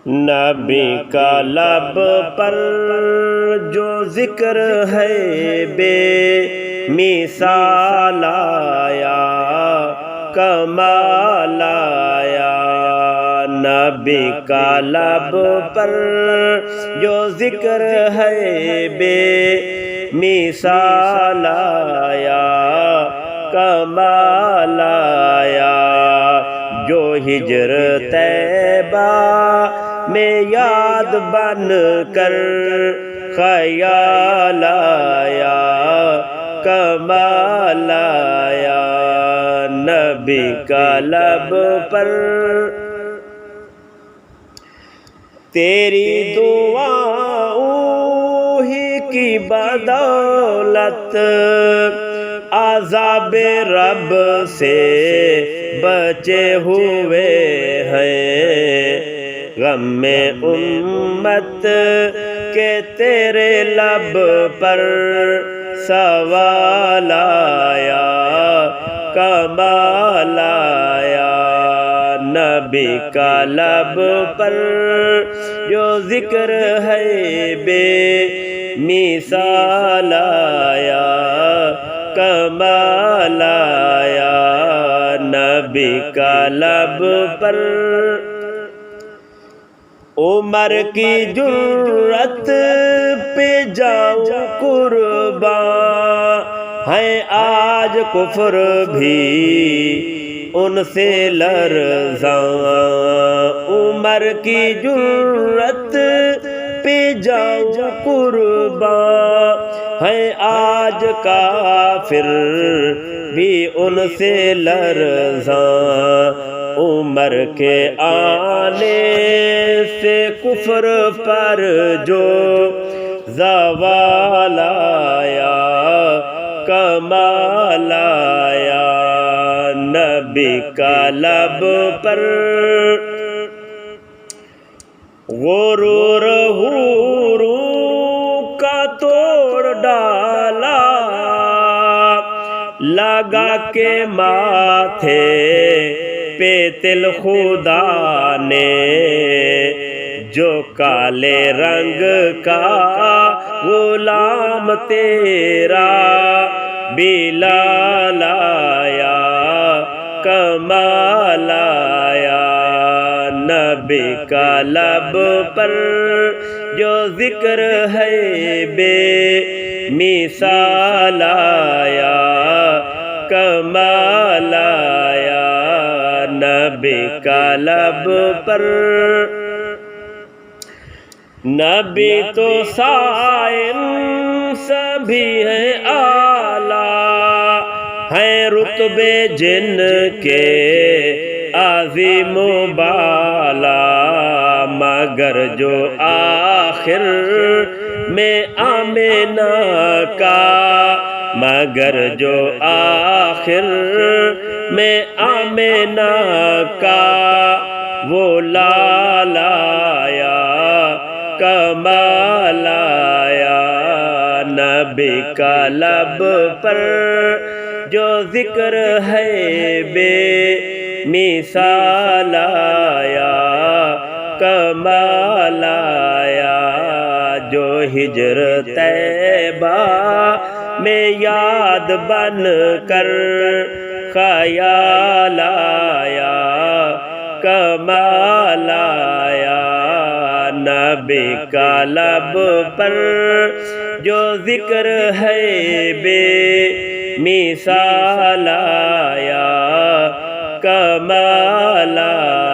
نبی کا لب پر جو ذکر ہے بے مثال آیا، کمال آیا۔ نبی کا لب پر جو ذکر ہے بے مثال آیا، کمال آیا۔ جو ہجر طیبہ میں یاد بن کر خیال آیا، کمال آیا۔ نبی کا لب پر تیری دعاؤں ہی کی بدولت عذاب رب سے بچے ہوئے ہیں۔ غم امت کے تیرے لب پر سوال آیا، کمال آیا۔ نبی کا لب پر جو ذکر ہے بے مثال آیا، کمال آیا۔ نبی کا لب پر عمر کی جرأت پہ جاؤں قرباں، ہے آج کفر بھی ان سے لرزاں۔ عمر کی جرأت پہ جاؤں قرباں، ہے آج کافر بھی ان سے لرزاں۔ عمر کے آنے سے کفر پر جو زوال آیا، کمال آیا۔ نبی کا لب پر غرور حوروں کا توڑ ڈالا، لگا کے ماتھے پہ تل خدا نے۔ جو کالے رنگ کا غلام تیرا بلال آیا، کمال آیا۔ نبی کا لب پر جو ذکر ہے بے مثال آیا، کمال آیا۔ نبی کا لب پر نبی تو سائن سبھی ہے اعلیٰ، ہیں رتبے جن کے عظیم و بالا، مگر جو آخر میں آمنہ کا، مگر جو آخر میں آمنہ کا وہ لال آیا، کمال آیا۔ نبی کا لب پر جو ذکر ہے بے مثال آیا، کمال آیا۔ جو ہجر طیبہ میں یاد بن کر خیال آیا، کمال آیا۔ نبی کا لب پر جو ذکر ہے بے مثال آیا، کمال آیا۔